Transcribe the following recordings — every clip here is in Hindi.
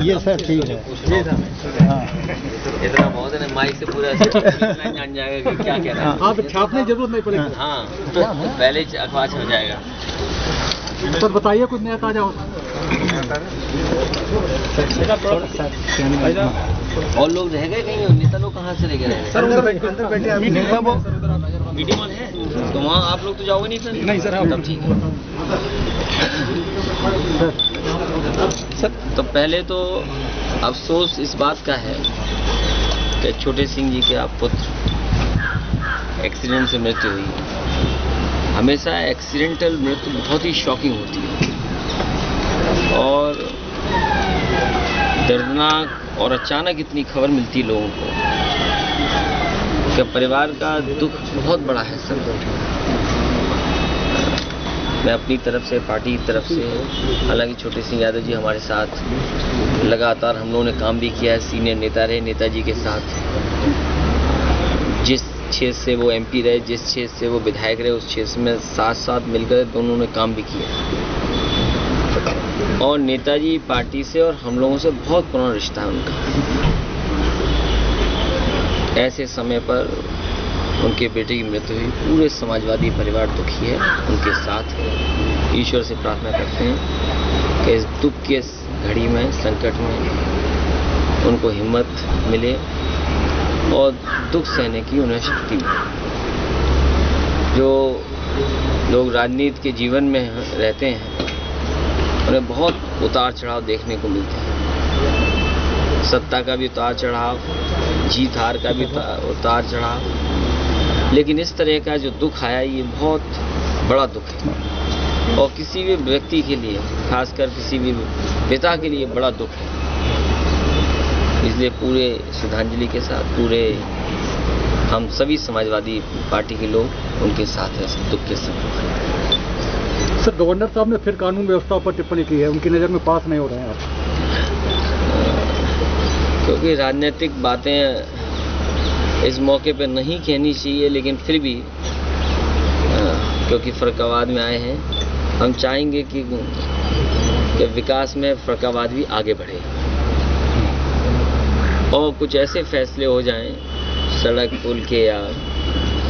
ये सर ठीक है। हाँ। इतना बहुत है ना, माइक से पूरा जान जाएगा कि क्या कह रहा है। हाँ, तो छापने की जरूरत नहीं पड़ेगी। हाँ, तो पहले ही अखबार छप जाएगा। सर बताइए कुछ नया ताजा हो। और लोग रह गए कहीं, नेता लोग कहाँ से रह गए? सर अंदर बैठे मीटिंग हॉल है, तो वहाँ आप लोग तो जाओगे नहीं फिर? नहीं सर, तब ठीक है। सर तो पहले तो अफसोस इस बात का है कि छोटे सिंह जी के आप पुत्र एक्सीडेंट से मृत्यु हुई। हमेशा एक्सीडेंटल मृत्यु बहुत ही शॉकिंग होती है और दर्दनाक, और अचानक इतनी खबर मिलती है लोगों को कि परिवार का दुख बहुत बड़ा है सर। मैं अपनी तरफ से, पार्टी की तरफ से, हालांकि छोटे सिंह यादव जी हमारे साथ लगातार हम लोगों ने काम भी किया है, सीनियर नेता रहे नेताजी के साथ। जिस क्षेत्र से वो एमपी रहे, जिस क्षेत्र से वो विधायक रहे, उस क्षेत्र में साथ साथ मिलकर दोनों ने काम भी किया। और नेताजी पार्टी से और हम लोगों से बहुत पुराना रिश्ता है उनका। ऐसे समय पर उनके बेटे की मृत्यु हुई, पूरे समाजवादी परिवार दुखी है, उनके साथ है। ईश्वर से प्रार्थना करते हैं कि इस दुख के घड़ी में, संकट में उनको हिम्मत मिले और दुख सहने की उन्हें शक्ति मिले। जो लोग राजनीति के जीवन में रहते हैं उन्हें बहुत उतार चढ़ाव देखने को मिलते हैं। सत्ता का भी उतार चढ़ाव, जीत हार का भी उतार चढ़ाव, लेकिन इस तरह का जो दुख आया ये बहुत बड़ा दुख है और किसी भी व्यक्ति के लिए, खासकर किसी भी पिता के लिए बड़ा दुख है। इसलिए पूरे श्रद्धांजलि के साथ पूरे हम सभी समाजवादी पार्टी के लोग उनके साथ हैं दुख के समय। सर गवर्नर साहब ने फिर कानून व्यवस्था पर टिप्पणी की है, उनकी नज़र में पास नहीं हो रहे हैं आप। क्योंकि राजनीतिक बातें इस मौके पर नहीं कहनी चाहिए, लेकिन फिर भी क्योंकि फर्कावाद में आए हैं, हम चाहेंगे कि विकास में फर्कावाद भी आगे बढ़े और कुछ ऐसे फैसले हो जाएं सड़क पुल के या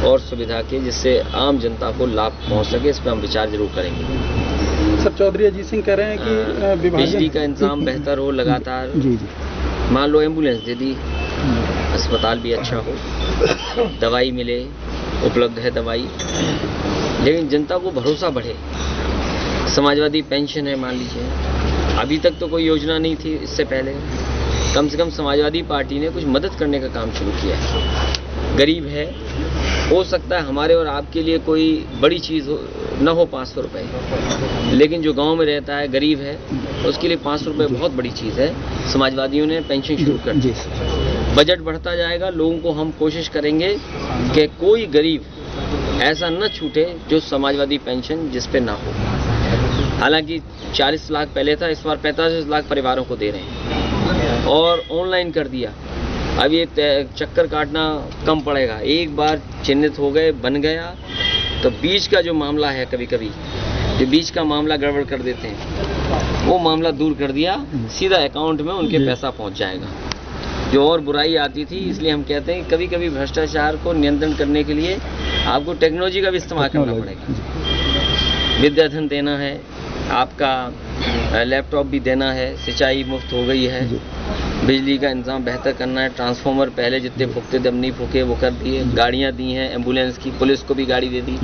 और सुविधा के, जिससे आम जनता को लाभ पहुंच सके। इस पर हम विचार जरूर करेंगे। सर चौधरी अजीत सिंह कह रहे हैं कि बिजली का इंतजाम बेहतर हो लगातार। जी। मान लो एम्बुलेंस दे दी, अस्पताल भी अच्छा हो, दवाई मिले, उपलब्ध है दवाई, लेकिन जनता को भरोसा बढ़े। समाजवादी पेंशन है, मान लीजिए अभी तक तो कोई योजना नहीं थी, इससे पहले कम से कम समाजवादी पार्टी ने कुछ मदद करने का काम शुरू किया है। गरीब है, हो सकता है हमारे और आपके लिए कोई बड़ी चीज़ न हो 500 रुपये, लेकिन जो गांव में रहता है गरीब है उसके लिए 500 रुपये बहुत बड़ी चीज़ है। समाजवादियों ने पेंशन शुरू कर दी, बजट बढ़ता जाएगा। लोगों को हम कोशिश करेंगे कि कोई गरीब ऐसा न छूटे जो समाजवादी पेंशन जिस पे ना हो। हालांकि 40 लाख पहले था, इस बार 45 लाख परिवारों को दे रहे हैं और ऑनलाइन कर दिया। अब ये चक्कर काटना कम पड़ेगा, एक बार चिन्हित हो गए, बन गया, तो बीच का जो मामला है, कभी कभी जो बीच का मामला गड़बड़ कर देते हैं, वो मामला दूर कर दिया, सीधा अकाउंट में उनके पैसा पहुंच जाएगा। जो और बुराई आती थी, इसलिए हम कहते हैं कि कभी कभी भ्रष्टाचार को नियंत्रण करने के लिए आपको टेक्नोलॉजी का भी इस्तेमाल करना पड़ेगा। विद्याधन देना है, आपका लैपटॉप भी देना है, सिंचाई मुफ्त हो गई है, बिजली का इंतजाम बेहतर करना है, ट्रांसफार्मर पहले जितने फूकते थे अब नहीं फूके, वो कर दिए, गाड़ियाँ दी हैं, एम्बुलेंस की, पुलिस को भी गाड़ी दे दी,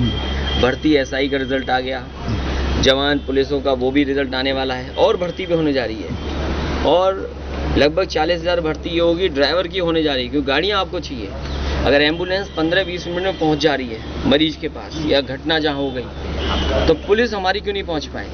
भर्ती एसआई का रिजल्ट आ गया, जवान पुलिसों का वो भी रिजल्ट आने वाला है और भर्ती भी होने जा रही है और लगभग 40,000 भर्ती ये होगी ड्राइवर की होने जा रही है, क्योंकि गाड़ियाँ आपको चाहिए। अगर एम्बुलेंस 15-20 मिनट में पहुँच जा रही है मरीज के पास या घटना जहाँ हो गई, तो पुलिस हमारी क्यों नहीं पहुँच पाए?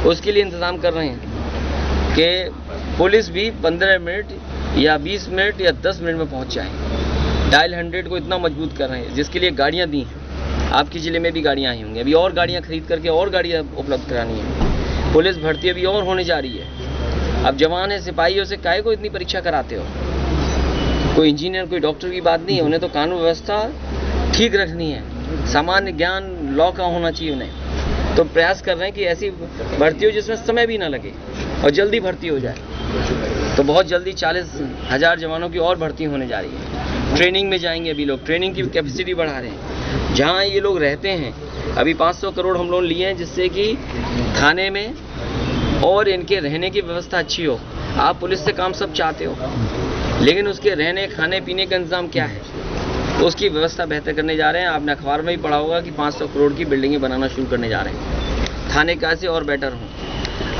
उसके लिए इंतज़ाम कर रहे हैं कि पुलिस भी 15 मिनट या 20 मिनट या 10 मिनट में पहुंच जाए। डायल 100 को इतना मजबूत कर रहे हैं, जिसके लिए गाड़ियां दी हैं। आपके ज़िले में भी गाड़ियां आई होंगी, अभी और गाड़ियां खरीद करके और गाड़ियां उपलब्ध करानी है। पुलिस भर्ती अभी और होने जा रही है। अब जवान है, सिपाहियों से काहे को इतनी परीक्षा कराते हो? कोई इंजीनियर, कोई डॉक्टर की बात नहीं है, उन्हें तो कानून व्यवस्था ठीक रखनी है, सामान्य ज्ञान लॉ का होना चाहिए उन्हें। तो प्रयास कर रहे हैं कि ऐसी भर्ती हो जिसमें समय भी ना लगे और जल्दी भर्ती हो जाए। तो बहुत जल्दी 40,000 जवानों की और भर्ती होने जा रही है। ट्रेनिंग में जाएंगे अभी लोग, ट्रेनिंग की कैपेसिटी बढ़ा रहे हैं। जहाँ ये लोग रहते हैं, अभी 500 करोड़ हम लोग लिए हैं जिससे कि थाने में और इनके रहने की व्यवस्था अच्छी हो। आप पुलिस से काम सब चाहते हो, लेकिन उसके रहने खाने पीने का इंतजाम क्या है, तो उसकी व्यवस्था बेहतर करने जा रहे हैं। आपने अखबार में भी पढ़ा होगा कि 500 करोड़ की बिल्डिंगें बनाना शुरू करने जा रहे हैं। थाने कैसे और बेटर हों,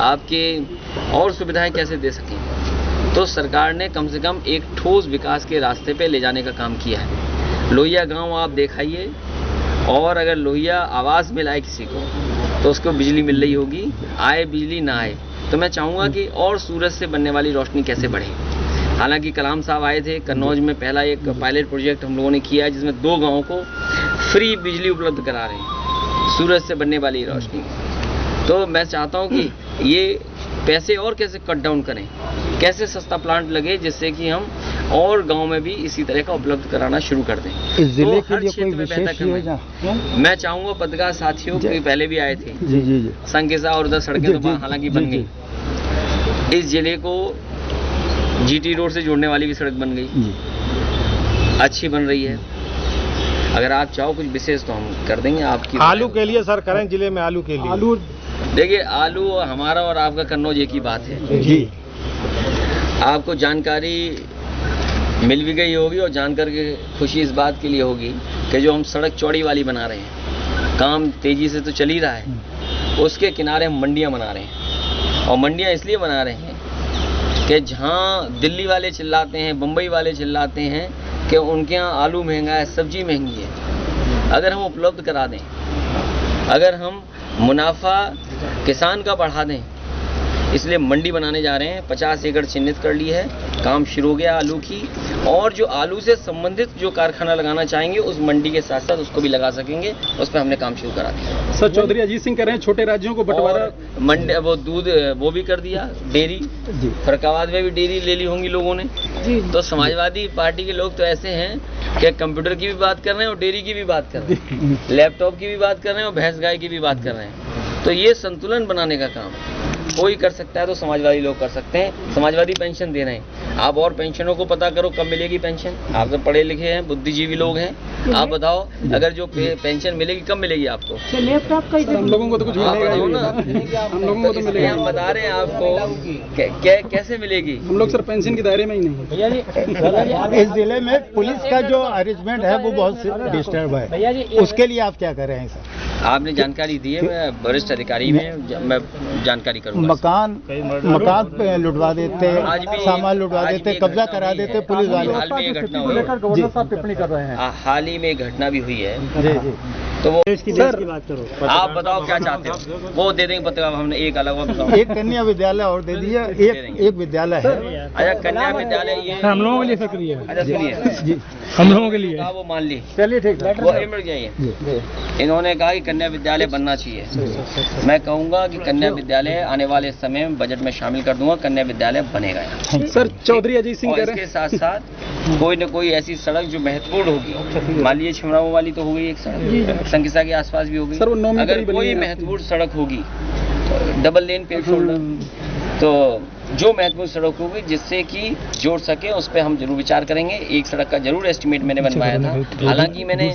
आपके और सुविधाएं कैसे दे सकें। तो सरकार ने कम से कम एक ठोस विकास के रास्ते पे ले जाने का काम किया है। लोहिया गांव आप दिखाइए, और अगर लोहिया आवास मिलाए किसी को तो उसको बिजली मिल रही होगी, आए बिजली ना आए। तो मैं चाहूँगा कि और सूरज से बनने वाली रोशनी कैसे बढ़े। हालांकि कलाम साहब आए थे कन्नौज में, पहला एक पायलट प्रोजेक्ट हम लोगों ने किया है जिसमें 2 गाँवों को फ्री बिजली उपलब्ध करा रहे हैं, सूरज से बनने वाली रोशनी। तो मैं चाहता हूँ कि ये पैसे और कैसे कट डाउन करें, कैसे सस्ता प्लांट लगे जिससे कि हम और गांव में भी इसी तरह का उपलब्ध कराना शुरू कर दें। इस जिले तो के हर लिए क्षेत्र कोई में विशेष बेहतर योजना? करना। मैं चाहूँगा पत्रकार साथियों को पहले भी आए थे, जी जी जी संकिसा और उधर सड़कें तो हालांकि बन गई। इस जिले को जीटी रोड से जोड़ने वाली भी सड़क बन गई, अच्छी बन रही है। अगर आप चाहो कुछ विशेष तो हम कर देंगे आपकी। आलू के लिए सर करें, जिले में आलू के लिए। आलू देखिए, आलू हमारा और आपका कन्नौज एक ही बात है जी। आपको जानकारी मिल भी गई होगी, और जानकर के खुशी इस बात के लिए होगी कि जो हम सड़क चौड़ी वाली बना रहे हैं, काम तेजी से तो चल ही रहा है, उसके किनारे हम मंडियां बना रहे हैं। और मंडियां इसलिए बना रहे हैं कि जहां दिल्ली वाले चिल्लाते हैं, बम्बई वाले चिल्लाते हैं कि उनके यहाँ आलू महंगा है, सब्जी महंगी है, अगर हम उपलब्ध करा दें, अगर हम मुनाफा किसान का बढ़ा दें, इसलिए मंडी बनाने जा रहे हैं। 50 एकड़ चिन्हित कर ली है, काम शुरू हो गया आलू की, और जो आलू से संबंधित जो कारखाना लगाना चाहेंगे उस मंडी के साथ साथ उसको भी लगा सकेंगे, उस पर हमने काम शुरू करा दिया। सर, चौधरी अजीत सिंह कह रहे हैं छोटे राज्यों को बंटवारा, मंडी वो दूध वो भी कर दिया, डेयरी फरक्काबाद में भी डेयरी ले ली होंगी लोगों ने। तो समाजवादी पार्टी के लोग तो ऐसे हैं कि कंप्यूटर की भी बात कर रहे हैं और डेयरी की भी बात कर रहे हैं, लैपटॉप की भी बात कर रहे हैं और भैंस गाय की भी बात कर रहे हैं। तो ये संतुलन बनाने का काम कोई कर सकता है तो समाजवादी लोग कर सकते हैं। समाजवादी पेंशन दे रहे हैं, आप और पेंशनों को पता करो कब मिलेगी पेंशन। आप तो पढ़े लिखे हैं, बुद्धिजीवी लोग हैं, आप बताओ अगर जो पेंशन मिलेगी कब मिलेगी आपको? लैपटॉप का हम लोगों को तो कुछ आप बताओ ना, हम लोगों को तो मिलेगा। हम बता रहे हैं आपको कैसे मिलेगी। हम लोग सर पेंशन के दायरे में ही नहीं। इस जिले में पुलिस का जो अरेंजमेंट है वो बहुत डिस्टर्ब है, उसके लिए आप क्या कर रहे हैं सर? आपने जानकारी दी है, मैं वरिष्ठ अधिकारी में मैं जानकारी करूंगा। मकान पे लुटवा देते, सामान लुटवा देते, कब्जा करा देते पुलिस वाले। हाल में ये घटना हुई है, गवर्नर साहब टिप्पणी कर रहे हैं। हाल ही में एक घटना भी हुई है, जी जी। तो वो सर की बात करो, आप बताओ क्या चाहते हो, वो दे देंगे पत्रकार। हमने एक अलग बताओ, एक कन्या विद्यालय और दे दीजिए, एक विद्यालय है। अच्छा कन्या विद्यालय ये हम लोगों के लिए सक्रिय है। अच्छा सुनिए जी, हम लोगों के लिए वो मान ली, चलिए ठीक है। वो मिल जाइए। इन्होंने कहा कि कन्या विद्यालय बनना चाहिए। मैं कहूँगा कि कन्या विद्यालय आने वाले समय में बजट में शामिल कर दूंगा, कन्या विद्यालय बनेगा यहाँ। सर, चौधरी अजीत सिंह और कह रहे इसके साथ साथ कोई न कोई ऐसी सड़क जो महत्वपूर्ण होगी, मान लीजिए छिमराऊ वाली तो हो गई एक सड़क, संकिसा के आसपास भी हो गई। सर, वो 9 मीटर अगर ही बनी कोई है। महत्वपूर्ण सड़क होगी, डबल लेन पेड शोल्डर, तो जो महत्वपूर्ण सड़क होगी जिससे कि जोड़ सके उस पर हम जरूर विचार करेंगे। एक सड़क का जरूर एस्टीमेट मैंने बनवाया था, हालांकि मैंने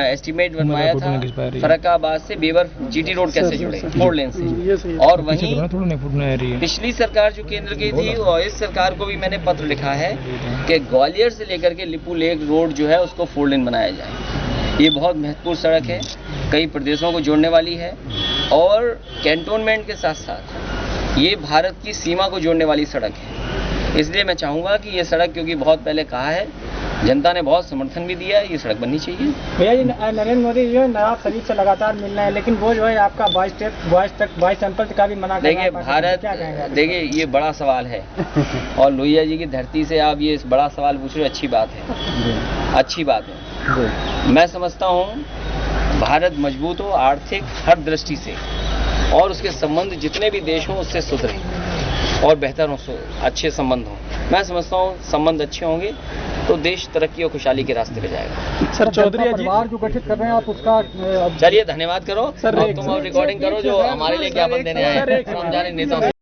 एस्टीमेट बनवाया था फरक्काबाद से बेवर जीटी रोड कैसे जुड़े 4 लेन से। और वहीं पिछली सरकार जो केंद्र की थी और इस सरकार को भी मैंने पत्र लिखा है कि ग्वालियर से लेकर के लिपू लेक रोड जो है उसको 4 लेन बनाया जाए। ये बहुत महत्वपूर्ण सड़क है, कई प्रदेशों को जोड़ने वाली है, और कैंटोनमेंट के साथ साथ ये भारत की सीमा को जोड़ने वाली सड़क है। इसलिए मैं चाहूँगा कि ये सड़क, क्योंकि बहुत पहले कहा है, जनता ने बहुत समर्थन भी दिया है, ये सड़क बननी चाहिए। भैया जी, नरेंद्र मोदी जो है नवाब शरीफ से लगातार मिल रहे हैं, लेकिन वो जो है आपका 22 सैंपल का भी मना कर रहा है। देखिए भारत, देखिए ये बड़ा सवाल है और लोहिया जी की धरती से आप ये बड़ा सवाल पूछ रहे हो, अच्छी बात है, अच्छी बात है। मैं समझता हूँ भारत मजबूत हो आर्थिक हर दृष्टि से, और उसके संबंध जितने भी देश हों उससे सुधरे और बेहतर हो, अच्छे संबंध हों। मैं समझता हूँ संबंध अच्छे होंगे तो देश तरक्की और खुशहाली के रास्ते पे जाएगा। सर चौधरी जनता परिवार जो गठित कर रहे हैं आप उसका चलिए धन्यवाद करो, तुम अब रिकॉर्डिंग करो जो हमारे लिए ज्ञापन देने आए हैं, हम जाने नेताओं से